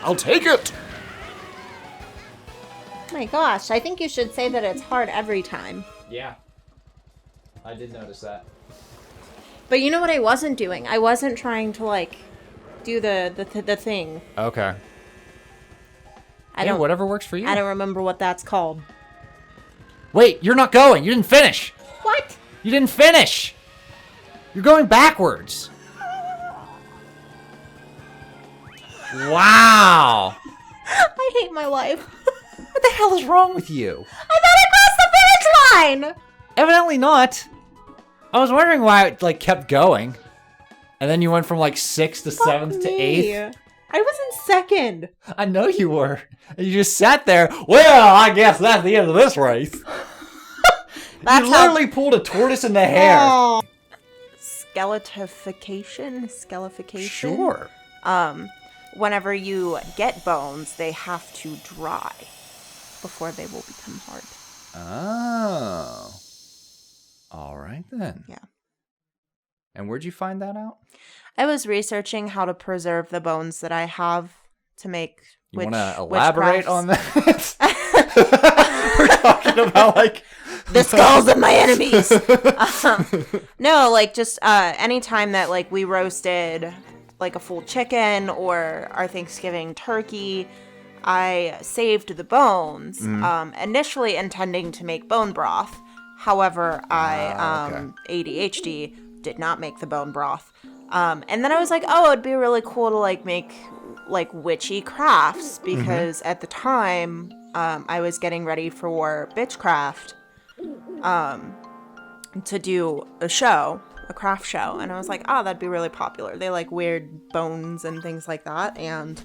I'll take it. Oh my gosh, I think you should say that it's hard every time. Yeah. I did notice that. But you know what I wasn't doing? I wasn't trying to, like, do the thing. Okay. I don't. Whatever works for you. I don't remember what that's called. Wait, you're not going. You didn't finish. What? You didn't finish. You're going backwards. Wow. I hate my life. What the hell is wrong with you? I thought I crossed the finish line! Evidently not. I was wondering why it, like, kept going. And then you went from, like, 6th to 7th to 8th. I was in second. I know you were. And you just sat there. Well, I guess that's the end of this race. You literally pulled a tortoise in the hair. Oh. Skeletification? Sure. Whenever you get bones, they have to dry before they will become hard. Oh. All right, then. Yeah. And where'd you find that out? I was researching how to preserve the bones that I have to make You want to elaborate on that? We're talking about, like... the skulls of my enemies. No, like, just anytime that, like, we roasted, like, a full chicken or our Thanksgiving turkey, I saved the bones, initially intending to make bone broth. However, ADHD did not make the bone broth. And then I was like, oh, it'd be really cool to, like, make, like, witchy crafts, because at the time, I was getting ready for Bitchcraft, to do a craft show, and I was like, oh, that'd be really popular. They like weird bones and things like that, and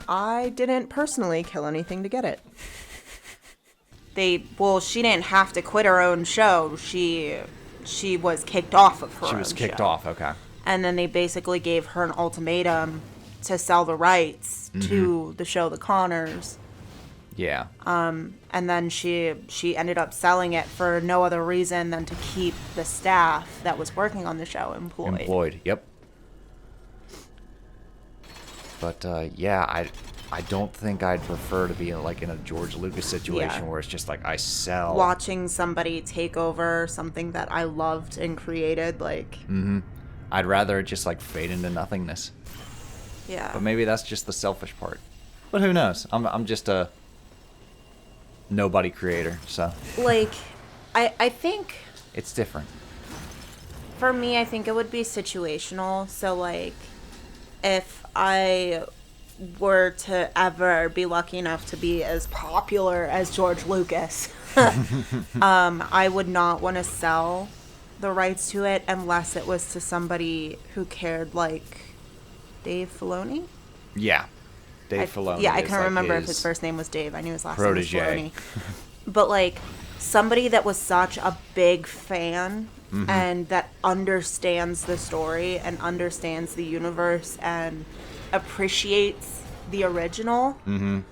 I didn't personally kill anything to get it. She didn't have to quit her own show. She was kicked off of her own show. She was kicked off, okay. And then they basically gave her an ultimatum to sell the rights to the show The Connors. Yeah. And then she ended up selling it for no other reason than to keep the staff that was working on the show employed. Yep. But yeah, I don't think I'd prefer to be like in a George Lucas situation where it's just like I sell. Watching somebody take over something that I loved and created, like. I'd rather it just like fade into nothingness. Yeah. But maybe that's just the selfish part. But who knows? I'm just a nobody creator, so. Like, I think. It's different. For me, I think it would be situational. So, like, if I were to ever be lucky enough to be as popular as George Lucas, I would not want to sell the rights to it unless it was to somebody who cared, like Dave Filoni? Yeah. Dave Filoni. Yeah, I can't remember if his first name was Dave. I knew his last name was Protégé. Filoni. But, like, somebody that was such a big fan and that understands the story and understands the universe and appreciates the original. If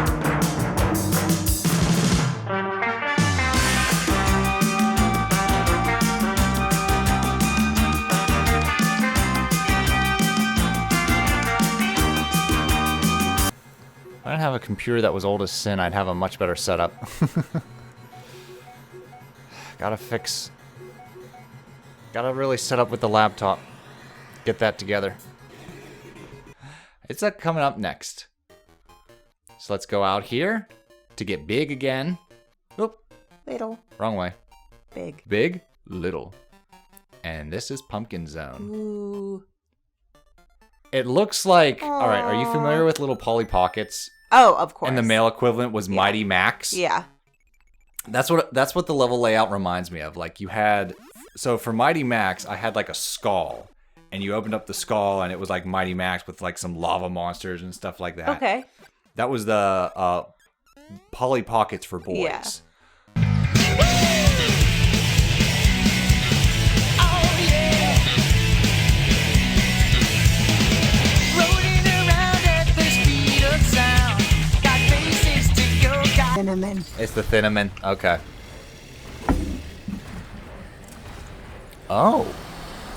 I didn't have a computer that was old as sin, I'd have a much better setup. Gotta really set up with the laptop. Get that together. It's coming up next. So let's go out here to get big again. Oop. Little. Wrong way. Big. Big, little. And this is Pumpkin Zone. Ooh. It looks like... Alright, are you familiar with little Polly Pockets? Oh, of course. And the male equivalent was Mighty Max? Yeah. That's what the level layout reminds me of. Like, you had... So for Mighty Max, I had like a skull. And you opened up the skull and it was like Mighty Max with like some lava monsters and stuff like that. Okay. That was the Polly Pockets for boys. Yeah. Cinnamon. It's the Cinnamon. Okay. Oh.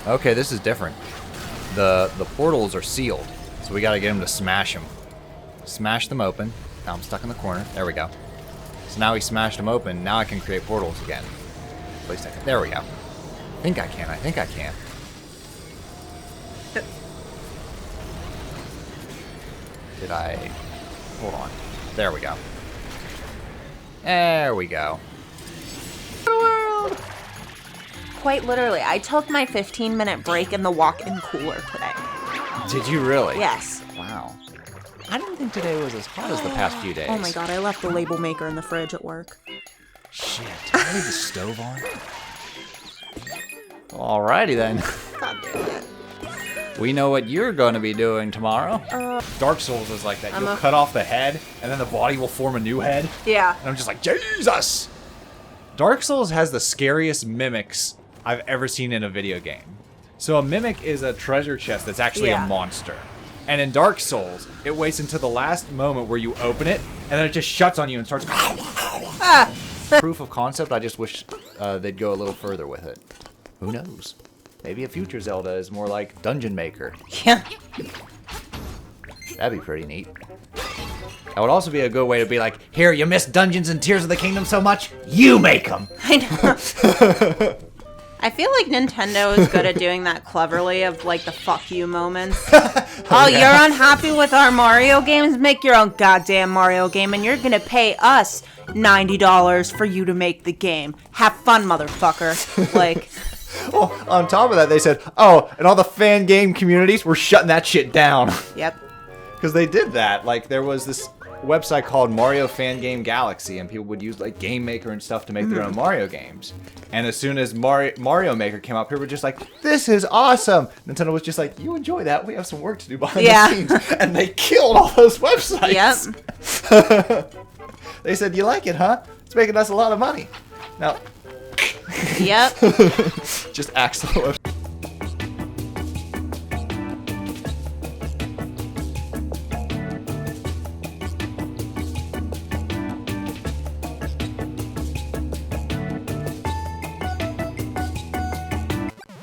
Okay, this is different. The portals are sealed, so we gotta get him to smash them. Smash them open. Now I'm stuck in the corner. There we go. So now we smashed them open. Now I can create portals again. Wait a second. There we go. I think I can. Did I... Hold on. There we go. There we go. Quite literally, I took my 15-minute break in the walk-in cooler today. Did you really? Yes. Wow. I didn't think today was as hot as the past few days. Oh my god, I left the label maker in the fridge at work. Shit. Did I leave the stove on? Alrighty then. God damn it. We know what you're going to be doing tomorrow. Dark Souls is like that. You'll cut off the head, and then the body will form a new head. Yeah. And I'm just like, Jesus! Dark Souls has the scariest mimics I've ever seen in a video game. So a mimic is a treasure chest that's actually a monster. And in Dark Souls, it waits until the last moment where you open it, and then it just shuts on you and starts... Proof of concept, I just wish they'd go a little further with it. Who knows? Maybe a future Zelda is more like Dungeon Maker. Yeah. That'd be pretty neat. That would also be a good way to be like, here, you missed Dungeons and Tears of the Kingdom so much, you make them! I know. I feel like Nintendo is good at doing that cleverly of like the fuck you moments. You're unhappy with our Mario games? Make your own goddamn Mario game and you're gonna pay us $90 for you to make the game. Have fun, motherfucker. Like... Well, on top of that, they said, oh, and all the fan game communities, we're shutting that shit down. Yep. Because they did that. Like, there was this website called Mario Fan Game Galaxy, and people would use, like, Game Maker and stuff to make their own Mario games. And as soon as Mario Maker came out, people were just like, this is awesome! Nintendo was just like, you enjoy that, we have some work to do behind the scenes. And they killed all those websites. Yep. They said, you like it, huh? It's making us a lot of money. Now... Yep. Just axe the website.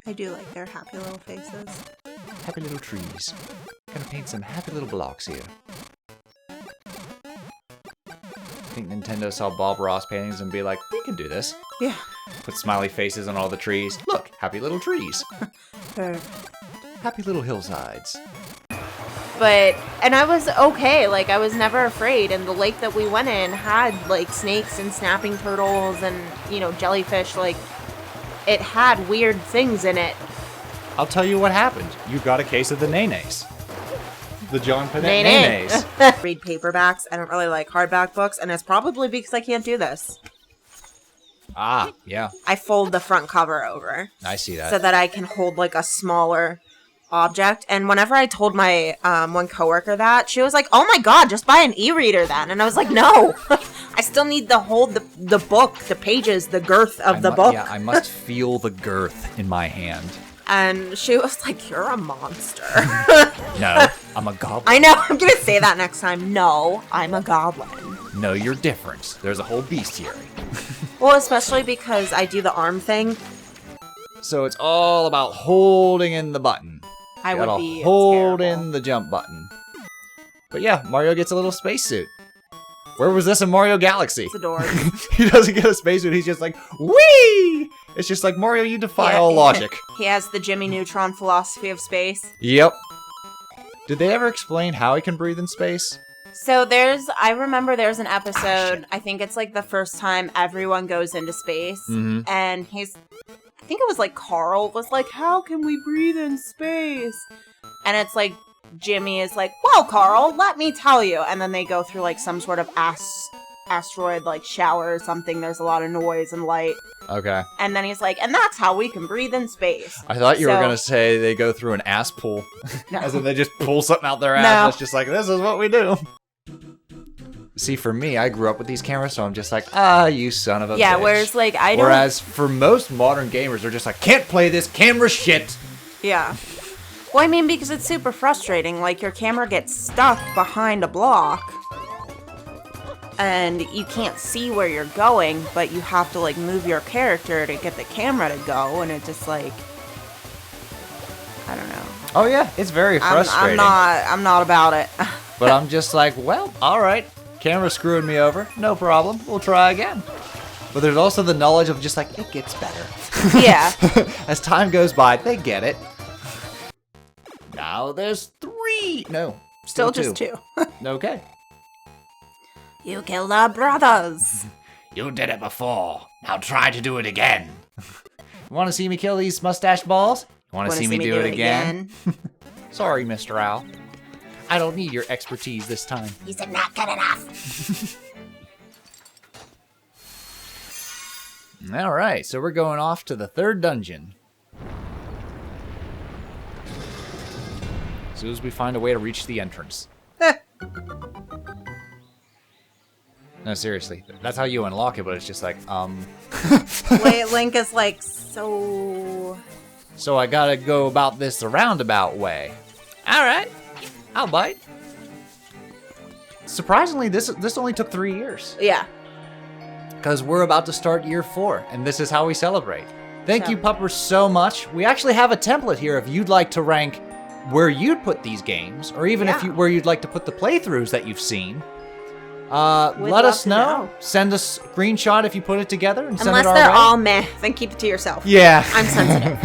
I do like their happy little faces. Happy little trees. Gonna paint some happy little blocks here. I think Nintendo saw Bob Ross paintings and be like, we can do this. Yeah. Put smiley faces on all the trees. Look, happy little trees. Happy little hillsides. And I was okay, like, I was never afraid, and the lake that we went in had, like, snakes and snapping turtles and, you know, jellyfish, like, it had weird things in it. I'll tell you what happened. You got a case of the Nenes. The John Panette Nay. Nenes. Read paperbacks, I don't really like hardback books, and it's probably because I can't do this. Ah, yeah. I fold the front cover over. I see that. So that I can hold, like, a smaller object. And whenever I told my one coworker that, she was like, oh my god, just buy an e-reader then. And I was like, no. I still need to hold the book, the pages, the girth of the book. Yeah, I must feel the girth in my hand. And she was like, you're a monster. No, I'm a goblin. I know, I'm going to say that next time. No, I'm a goblin. No, you're different. There's a whole bestiary. Well, especially because I do the arm thing. So it's all about holding in the button. I You would gotta be hold terrible. in the jump button. But yeah, Mario gets a little spacesuit. Where was this in Mario Galaxy? It's adored. He doesn't get a spacesuit. He's just like, whee! It's just like, Mario, you defy all logic. He has the Jimmy Neutron philosophy of space. Yep. Did they ever explain how he can breathe in space? So I remember there's an episode, I think it's like the first time everyone goes into space, and I think it was like Carl was like, how can we breathe in space? And it's like, Jimmy is like, well, Carl, let me tell you. And then they go through like some sort of asteroid like shower or something. There's a lot of noise and light. Okay. And then he's like, and that's how we can breathe in space. I thought you were going to say they go through an ass pull. No. As in they just pull something out their ass. No. And it's just like, this is what we do. See, for me, I grew up with these cameras, so I'm just like, you son of a bitch. Whereas like Whereas for most modern gamers, they're just like, can't play this camera shit. Yeah. Well, I mean, because it's super frustrating. Like, your camera gets stuck behind a block. And you can't see where you're going, but you have to, like, move your character to get the camera to go. And it just, like... I don't know. Oh, yeah. It's very frustrating. I'm not about it. But I'm just like, well, all right. Camera's screwing me over. No problem. We'll try again. But there's also the knowledge of just like, it gets better. Yeah. As time goes by, they get it. Now there's 3. No. Still just 2. Okay. You killed our brothers. You did it before. Now try to do it again. Want to see me kill these mustache balls? Want to see me do it again? Sorry, Mr. Owl. I don't need your expertise this time. You said not good enough. All right, so we're going off to the 3rd dungeon. As soon as we find a way to reach the entrance. No, seriously. That's how you unlock it, but it's just like, Wait, Link is like, so... So I gotta go about this the roundabout way. All right, I'll bite. Surprisingly, this only took 3 years. Yeah. Because we're about to start year 4, and this is how we celebrate. Thank you, Puppers, so much. We actually have a template here if you'd like to rank where you'd put these games, or even where you'd like to put the playthroughs that you've seen. Let us know. Send us a screenshot if you put it together and send it our way. Unless they're all meh, then keep it to yourself. Yeah. I'm sensitive.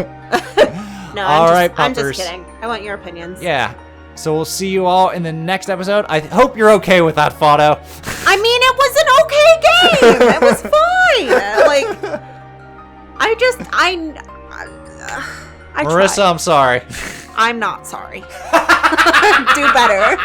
No, I'm just kidding. I want your opinions. Yeah. So we'll see you all in the next episode. I hope you're okay with that, Fado. I mean, it was an okay game. It was fine. Like, I Marissa, tried. I'm sorry. I'm not sorry. Do better.